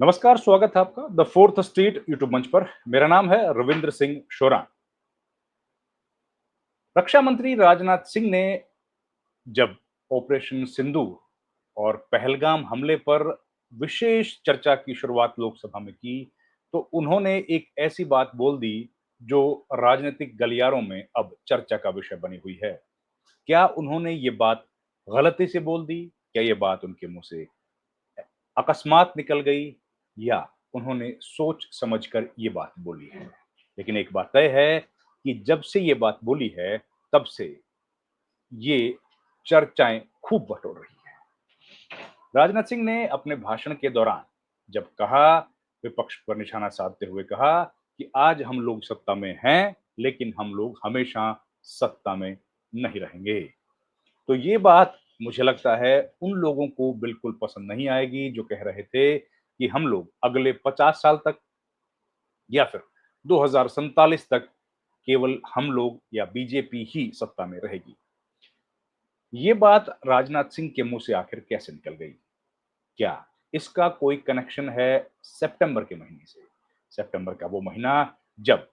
नमस्कार, स्वागत है आपका द फोर्थ स्ट्रीट यूट्यूब मंच पर। मेरा नाम है रविंद्र सिंह शोरान। रक्षा मंत्री राजनाथ सिंह ने जब ऑपरेशन सिंदूर और पहलगाम हमले पर विशेष चर्चा की शुरुआत लोकसभा में की, तो उन्होंने एक ऐसी बात बोल दी जो राजनीतिक गलियारों में अब चर्चा का विषय बनी हुई है। क्या उन्होंने ये बात गलती से बोल दी? क्या ये बात उनके मुंह से अकस्मात निकल गई या उन्होंने सोच समझकर ये बात बोली है? लेकिन एक बात तय है कि जब से ये बात बोली है, तब से ये चर्चाएं खूब बटोर रही हैं। राजनाथ सिंह ने अपने भाषण के दौरान जब कहा, विपक्ष पर निशाना साधते हुए कहा कि आज हम लोग सत्ता में हैं, लेकिन हम लोग हमेशा सत्ता में नहीं रहेंगे। तो ये बात मुझे लगता है उन लोगों को बिल्कुल पसंद नहीं आएगी जो कह रहे थे कि हम लोग अगले 50 साल तक या फिर 2047 तक केवल हम लोग या बीजेपी ही सत्ता में रहेगी। ये बात राजनाथ सिंह के मुंह से आखिर कैसे निकल गई? क्या इसका कोई कनेक्शन है सितंबर के महीने से? सितंबर का वो महीना जब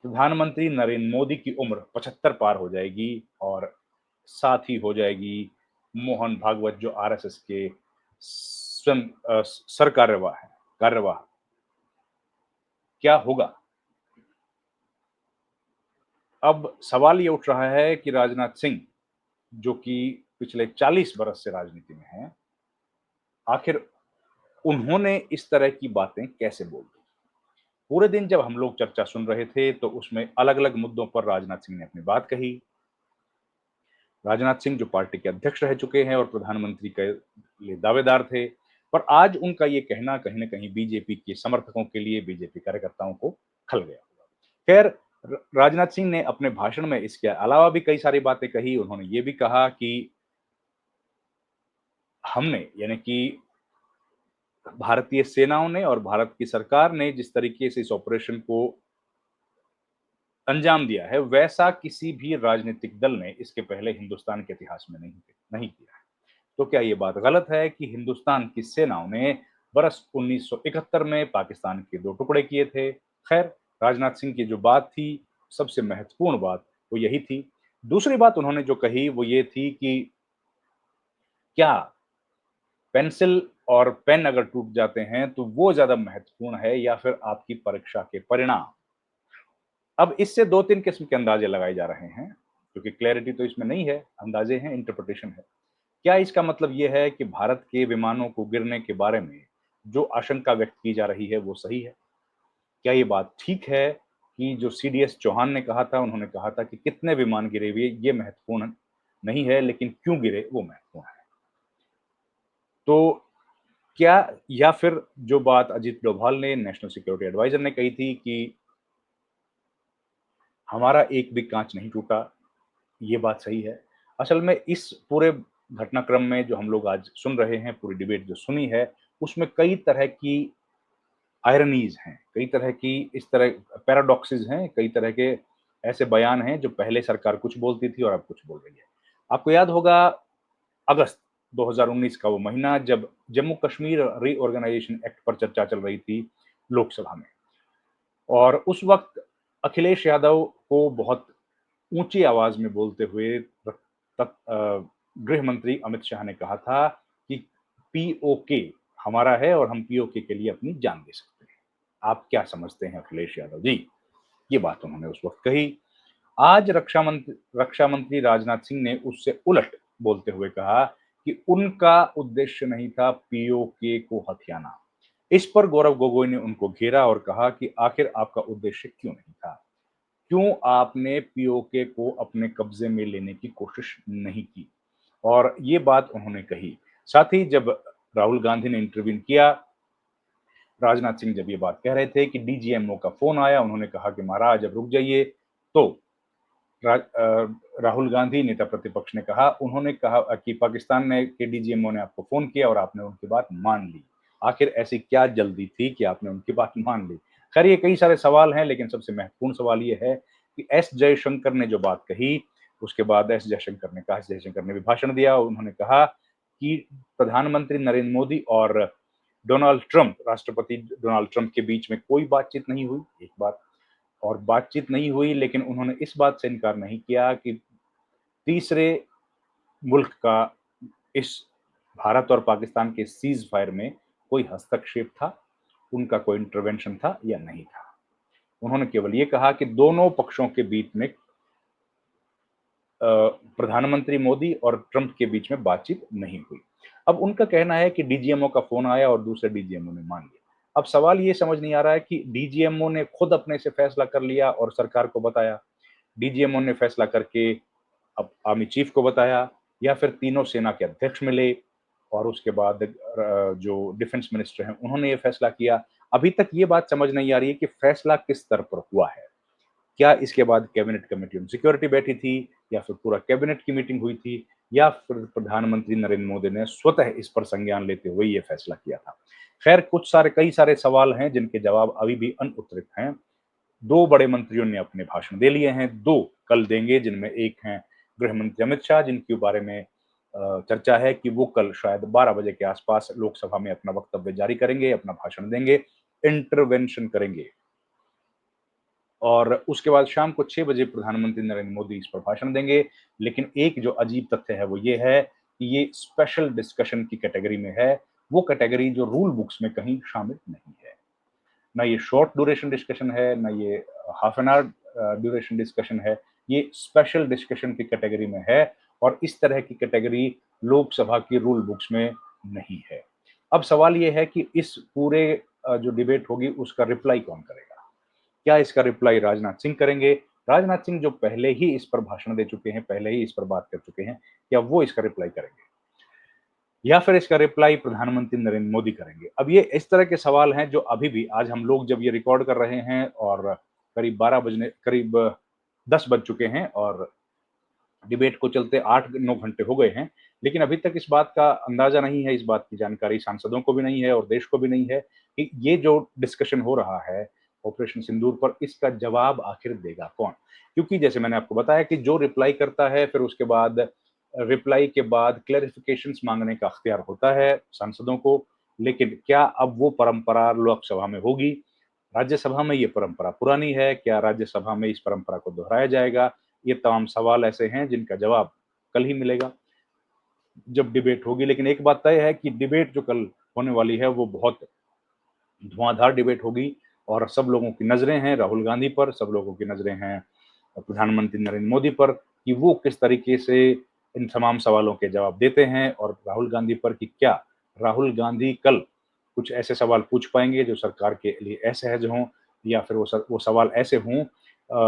प्रधानमंत्री नरेंद्र मोदी की उम्र 75 पार हो जाएगी और साथ ही हो जाएगी मोहन भागवत जो आरएसएस के स्वयं सर कार्यवाह। क्या होगा? अब सवाल ये उठ रहा है कि राजनाथ सिंह जो कि पिछले 40 बरस से राजनीति में हैं, आखिर उन्होंने इस तरह की बातें कैसे बोल दी? पूरे दिन जब हम लोग चर्चा सुन रहे थे तो उसमें अलग-अलग मुद्दों पर राजनाथ सिंह ने अपनी बात कही। राजनाथ सिंह जो पार्टी के अध्यक्ष रह चुके हैं और प्रधानमंत्री के लिए दावेदार थे, पर आज उनका ये कहना कहीं न कहीं बीजेपी के समर्थकों के लिए, बीजेपी कार्यकर्ताओं को खल गया। खैर, राजनाथ सिंह ने अपने भाषण में इसके अलावा भी कई सारी बातें कही। उन्होंने ये भी कहा कि हमने यानी कि भारतीय सेनाओं ने और भारत की सरकार ने जिस तरीके से इस ऑपरेशन को अंजाम दिया है, वैसा किसी भी राजनीतिक दल ने इसके पहले हिंदुस्तान के इतिहास में नहीं किया है। तो क्या ये बात गलत है कि हिंदुस्तान की सेनाओं ने बरस 1971 में पाकिस्तान के 2 टुकड़े किए थे? खैर, राजनाथ सिंह की जो बात थी, सबसे महत्वपूर्ण बात वो यही थी। दूसरी बात उन्होंने जो कही वो ये थी कि क्या पेंसिल और पेन अगर टूट जाते हैं तो वो ज़्यादा महत्वपूर्ण है या फिर आपकी परीक्षा के परिणाम? अब इससे 2-3 किस्म के अंदाजे लगाए जा रहे हैं, क्योंकि क्लैरिटी तो इसमें नहीं है, अंदाजे हैं, इंटरप्रिटेशन है। क्या इसका मतलब ये है कि भारत के विमानों को गिरने के बारे में जो आशंका व्यक्त की जा रही है वो सही है? क्या ये बात ठीक है कि जो सीडीएस चौहान ने कहा था, उन्होंने कहा था कि कितने विमान गिरे हुए ये महत्वपूर्ण नहीं है, लेकिन क्यों गिरे वो महत्वपूर्ण है। तो क्या या फिर जो बात अजीत डोभाल ने नेशनल सिक्योरिटी एडवाइजर ने कही थी कि हमारा एक भी काँच नहीं टूटा, ये बात सही है? असल में इस पूरे घटनाक्रम में जो हम लोग आज सुन रहे हैं, पूरी डिबेट जो सुनी है, उसमें कई तरह की आयरनीज़ हैं, कई तरह की इस तरह पैराडॉक्सेस हैं, कई तरह के ऐसे बयान हैं जो पहले सरकार कुछ बोलती थी और अब कुछ बोल रही है। आपको याद होगा अगस्त 2019 का वो महीना जब जम्मू कश्मीर रीऑर्गेनाइजेशन एक्ट पर चर्चा चल रही थी लोकसभा में और उस वक़्त अखिलेश यादव को बहुत ऊँची आवाज़ में बोलते हुए गृह मंत्री अमित शाह ने कहा था कि पीओके हमारा है और हम पीओके के लिए अपनी जान दे सकते हैं। आप क्या समझते हैं अखिलेश यादव जी? ये बात उन्होंने उस वक़्त कही। आज रक्षा मंत्री राजनाथ सिंह ने उससे उलट बोलते हुए कहा कि उनका उद्देश्य नहीं था पीओके को हथियाना। इस पर गौरव गोगोई ने उनको घेरा और कहा कि आखिर आपका उद्देश्य क्यों नहीं था? क्यों आपने पीओके को अपने कब्जे में लेने की कोशिश नहीं की? और ये बात उन्होंने कही। साथ ही जब राहुल गांधी ने इंटरवीन किया, राजनाथ सिंह जब ये बात कह रहे थे कि डीजीएमओ का फ़ोन आया, उन्होंने कहा कि महाराज अब रुक जाइए, तो राहुल गांधी नेता प्रतिपक्ष ने कहा उन्होंने कहा कि पाकिस्तान ने के डीजीएमओ ने आपको फ़ोन किया और आपने उनकी बात मान ली। आखिर ऐसी क्या जल्दी थी कि आपने उनकी बात मान ली? खैर ये कई सारे सवाल हैं, लेकिन सबसे महत्वपूर्ण सवाल ये है कि एस जयशंकर ने जो बात कही, उसके बाद एस जयशंकर ने भी भाषण दिया और उन्होंने कहा कि प्रधानमंत्री नरेंद्र मोदी और राष्ट्रपति डोनाल्ड ट्रंप के बीच में कोई बातचीत नहीं हुई, एक बात। और बातचीत नहीं हुई, लेकिन उन्होंने इस बात से इनकार नहीं किया कि तीसरे मुल्क का इस भारत और पाकिस्तान के सीज़ फायर में कोई हस्तक्षेप था, उनका कोई इंटरवेंशन था या नहीं था। उन्होंने केवल ये कहा कि दोनों पक्षों के बीच में प्रधानमंत्री मोदी और ट्रंप के बीच में बातचीत नहीं हुई। अब उनका कहना है कि डीजीएमओ का फ़ोन आया और दूसरे डीजीएमओ ने मान लिया। अब सवाल ये समझ नहीं आ रहा है कि डीजीएमओ ने खुद अपने से फैसला कर लिया और सरकार को बताया, डीजीएमओ ने फैसला करके अब आर्मी चीफ को बताया, या फिर तीनों सेना के अध्यक्ष मिले और उसके बाद जो डिफेंस मिनिस्टर हैं उन्होंने ये फैसला किया। अभी तक ये बात समझ नहीं आ रही है कि फैसला किस स्तर पर हुआ है। क्या इसके बाद कैबिनेट कमेटी ऑन सिक्योरिटी बैठी थी, या फिर पूरा कैबिनेट की मीटिंग हुई थी, या फिर प्रधानमंत्री नरेंद्र मोदी ने स्वतः इस पर संज्ञान लेते हुए ये फैसला किया था। खैर, कई सारे सवाल हैं जिनके जवाब अभी भी अनउत्तरित हैं। 2 बड़े मंत्रियों ने अपने भाषण दे लिए हैं, 2 कल देंगे, जिनमें एक हैं गृह मंत्री अमित शाह, जिनके बारे में चर्चा है कि वो कल शायद 12 बजे के आसपास लोकसभा में अपना वक्तव्य जारी करेंगे, अपना भाषण देंगे, इंटरवेंशन करेंगे। और उसके बाद शाम को 6 बजे प्रधानमंत्री नरेंद्र मोदी इस पर भाषण देंगे। लेकिन एक जो अजीब तथ्य है वो ये है कि ये स्पेशल डिस्कशन की कैटेगरी में है, वो कैटेगरी जो रूल बुक्स में कहीं शामिल नहीं है। ना ये शॉर्ट ड्यूरेशन डिस्कशन है, ना ये half an hour duration discussion है, ये स्पेशल डिस्कशन की कैटेगरी में है और इस तरह की कैटेगरी लोकसभा की रूल बुक्स में नहीं है। अब सवाल ये है कि इस पूरे जो डिबेट होगी उसका रिप्लाई कौन करेगा? क्या इसका रिप्लाई राजनाथ सिंह करेंगे? राजनाथ सिंह जो पहले ही इस पर भाषण दे चुके हैं, पहले ही इस पर बात कर चुके हैं, क्या वो इसका रिप्लाई करेंगे? या फिर इसका रिप्लाई प्रधानमंत्री नरेंद्र मोदी करेंगे? अब ये इस तरह के सवाल हैं जो अभी भी आज हम लोग जब ये रिकॉर्ड कर रहे हैं और करीब 10 बज चुके हैं और डिबेट को चलते 8-9 घंटे हो गए हैं, लेकिन अभी तक इस बात का अंदाज़ा नहीं है, इस बात की जानकारी सांसदों को भी नहीं है और देश को भी नहीं है कि ये जो डिस्कशन हो रहा है ऑपरेशन सिंदूर पर, इसका जवाब आखिर देगा कौन? क्योंकि जैसे मैंने आपको बताया कि जो रिप्लाई करता है, फिर उसके बाद रिप्लाई के बाद क्लैरिफिकेशंस माँगने का अख्तियार होता है सांसदों को, लेकिन क्या अब वो परंपरा लोकसभा में होगी? राज्यसभा में ये परंपरा पुरानी है, क्या राज्यसभा में इस परंपरा को दोहराया जाएगा? ये तमाम सवाल ऐसे हैं जिनका जवाब कल ही मिलेगा, जब डिबेट होगी। लेकिन एक बात तय है कि डिबेट जो कल होने वाली है वो बहुत धुआंधार डिबेट होगी और सब लोगों की नज़रें हैं राहुल गांधी पर, सब लोगों की नज़रें हैं प्रधानमंत्री नरेंद्र मोदी पर कि वो किस तरीके से इन तमाम सवालों के जवाब देते हैं, और राहुल गांधी पर कि क्या राहुल गांधी कल कुछ ऐसे सवाल पूछ पाएंगे जो सरकार के लिए असहज हों, या फिर वो सवाल ऐसे हों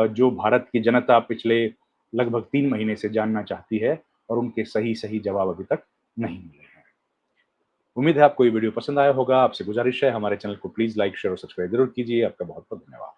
जो भारत की जनता पिछले लगभग 3 महीने से जानना चाहती है और उनके सही जवाब अभी तक नहीं मिले हैं। उम्मीद है आपको ये वीडियो पसंद आया होगा। आपसे गुजारिश है हमारे चैनल को प्लीज़ लाइक, शेयर और सब्सक्राइब ज़रूर कीजिए। आपका बहुत-बहुत धन्यवाद।